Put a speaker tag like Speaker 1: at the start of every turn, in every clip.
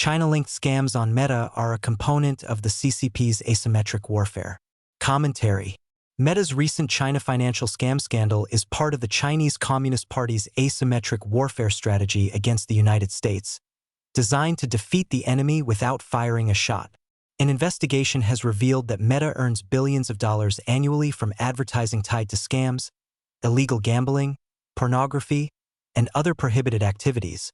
Speaker 1: China-linked scams on Meta are a component of the CCP's asymmetric warfare. Commentary. Meta's recent China financial scam scandal is part of the Chinese Communist Party's asymmetric warfare strategy against the United States, designed to defeat the enemy without firing a shot. An investigation has revealed that Meta earns billions of dollars annually from advertising tied to scams, illegal gambling, pornography, and other prohibited activities,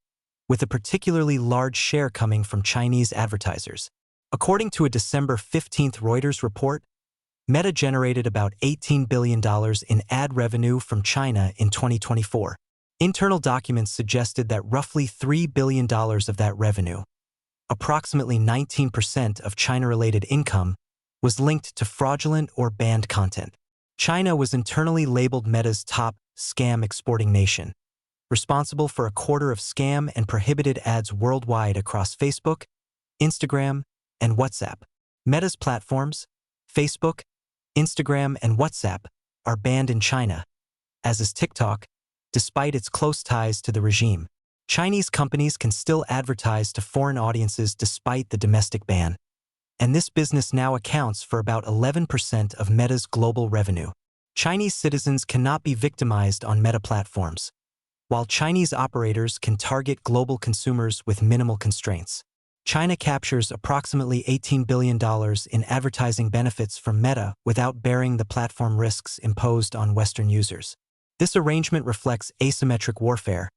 Speaker 1: with a particularly large share coming from Chinese advertisers. According to a December 15 Reuters report, Meta generated about $18 billion in ad revenue from China in 2024. Internal documents suggested that roughly $3 billion of that revenue, approximately 19% of China-related income, was linked to fraudulent or banned content. China was internally labeled Meta's top scam exporting nation, responsible for a quarter of scam and prohibited ads worldwide across Facebook, Instagram, and WhatsApp. Meta's platforms, Facebook, Instagram, and WhatsApp, are banned in China, as is TikTok, despite its close ties to the regime. Chinese companies can still advertise to foreign audiences despite the domestic ban, and this business now accounts for about 11% of Meta's global revenue. Chinese citizens cannot be victimized on Meta platforms, while Chinese operators can target global consumers with minimal constraints. China captures approximately $18 billion in advertising benefits from Meta without bearing the platform risks imposed on Western users. This arrangement reflects asymmetric warfare,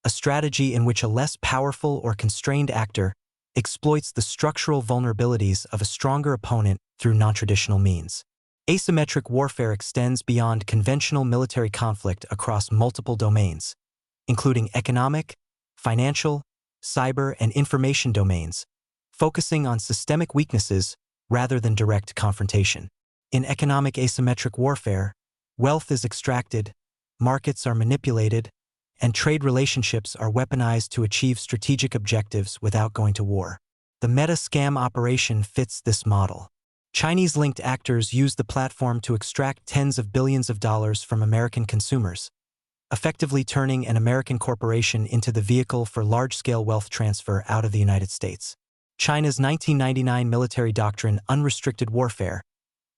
Speaker 1: a strategy in which a less powerful or constrained actor exploits the structural vulnerabilities of a stronger opponent through non-traditional means. Asymmetric warfare extends beyond conventional military conflict across multiple domains, including economic, financial, cyber, and information domains, focusing on systemic weaknesses rather than direct confrontation. In economic asymmetric warfare, wealth is extracted, markets are manipulated, and trade relationships are weaponized to achieve strategic objectives without going to war. The Meta scam operation fits this model. Chinese-linked actors use the platform to extract tens of billions of dollars from American consumers, effectively turning an American corporation into the vehicle for large-scale wealth transfer out of the United States. China's 1999 military doctrine, Unrestricted Warfare,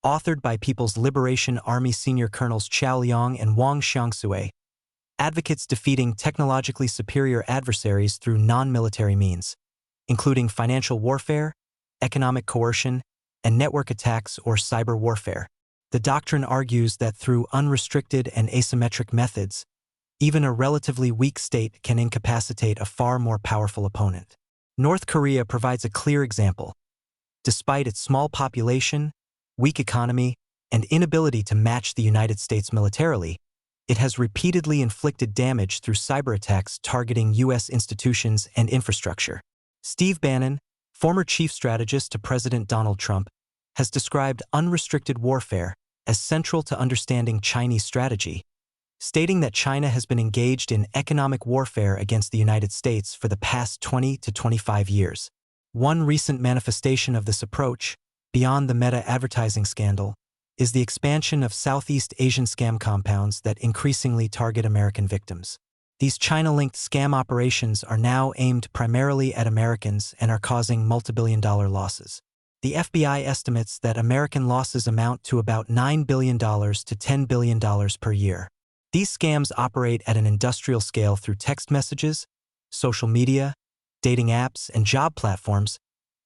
Speaker 1: authored by People's Liberation Army senior colonels Qiao Liang and Wang Xiangsui, advocates defeating technologically superior adversaries through non-military means, including financial warfare, economic coercion, and network attacks or cyber warfare. The doctrine argues that through unrestricted and asymmetric methods, even a relatively weak state can incapacitate a far more powerful opponent. North Korea provides a clear example. Despite its small population, weak economy, and inability to match the United States militarily, it has repeatedly inflicted damage through cyber attacks targeting U.S. institutions and infrastructure. Steve Bannon, former chief strategist to President Donald Trump, has described unrestricted warfare as central to understanding Chinese strategy, stating that China has been engaged in economic warfare against the United States for the past 20 to 25 years. One recent manifestation of this approach, beyond the Meta advertising scandal, is the expansion of Southeast Asian scam compounds that increasingly target American victims. These China-linked scam operations are now aimed primarily at Americans and are causing multi-billion-dollar losses. The FBI estimates that American losses amount to about $9 billion to $10 billion per year. These scams operate at an industrial scale through text messages, social media, dating apps, and job platforms,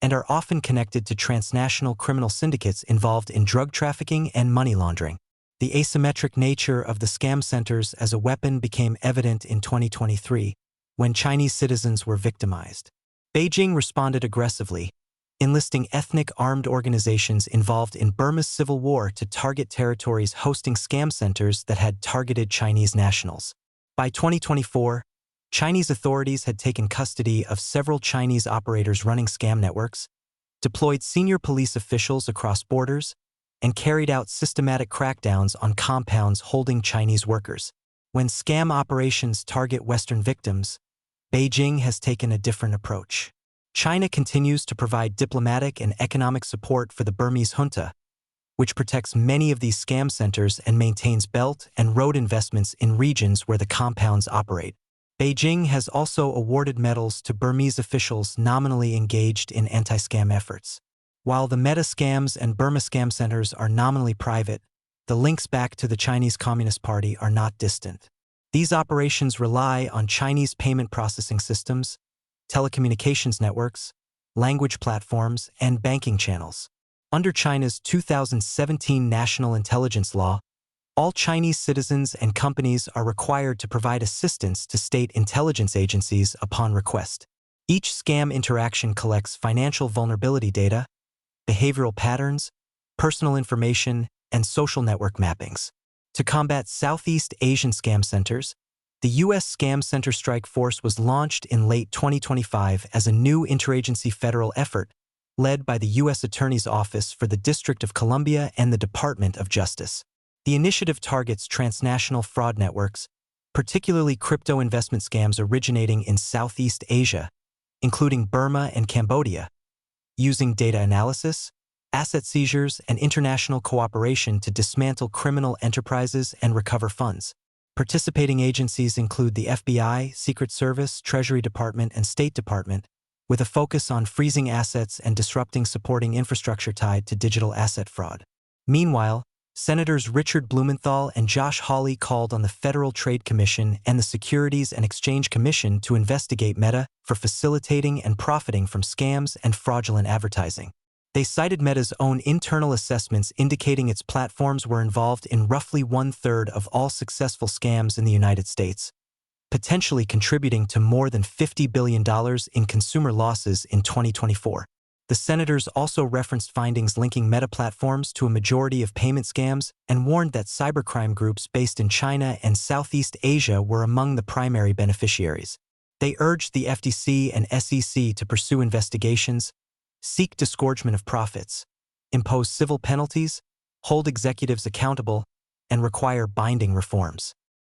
Speaker 1: and are often connected to transnational criminal syndicates involved in drug trafficking and money laundering. The asymmetric nature of the scam centers as a weapon became evident in 2023, when Chinese citizens were victimized. Beijing responded aggressively, enlisting ethnic armed organizations involved in Burma's civil war to target territories hosting scam centers that had targeted Chinese nationals. By 2024, Chinese authorities had taken custody of several Chinese operators running scam networks, deployed senior police officials across borders, and carried out systematic crackdowns on compounds holding Chinese workers. When scam operations target Western victims, Beijing has taken a different approach. China continues to provide diplomatic and economic support for the Burmese junta, which protects many of these scam centers and maintains belt and road investments in regions where the compounds operate. Beijing has also awarded medals to Burmese officials nominally engaged in anti-scam efforts. While the Meta Scams and Burma Scam Centers are nominally private, the links back to the Chinese Communist Party are not distant. These operations rely on Chinese payment processing systems, telecommunications networks, language platforms, and banking channels. Under China's 2017 National Intelligence Law, all Chinese citizens and companies are required to provide assistance to state intelligence agencies upon request. Each scam interaction collects financial vulnerability data, behavioral patterns, personal information, and social network mappings. To combat Southeast Asian scam centers, the U.S. Scam Center Strike Force was launched in late 2025 as a new interagency federal effort led by the U.S. Attorney's Office for the District of Columbia and the Department of Justice. The initiative targets transnational fraud networks, particularly crypto investment scams originating in Southeast Asia, including Burma and Cambodia, using data analysis, asset seizures, and international cooperation to dismantle criminal enterprises and recover funds. Participating agencies include the FBI, Secret Service, Treasury Department, and State Department, with a focus on freezing assets and disrupting supporting infrastructure tied to digital asset fraud. Meanwhile, Senators Richard Blumenthal and Josh Hawley called on the Federal Trade Commission and the Securities and Exchange Commission to investigate Meta for facilitating and profiting from scams and fraudulent advertising. They cited Meta's own internal assessments indicating its platforms were involved in roughly 1/3 of all successful scams in the United States, potentially contributing to more than $50 billion in consumer losses in 2024. The senators also referenced findings linking Meta platforms to a majority of payment scams and warned that cybercrime groups based in China and Southeast Asia were among the primary beneficiaries. They urged the FTC and SEC to pursue investigations, seek disgorgement of profits, impose civil penalties, hold executives accountable, and require binding reforms.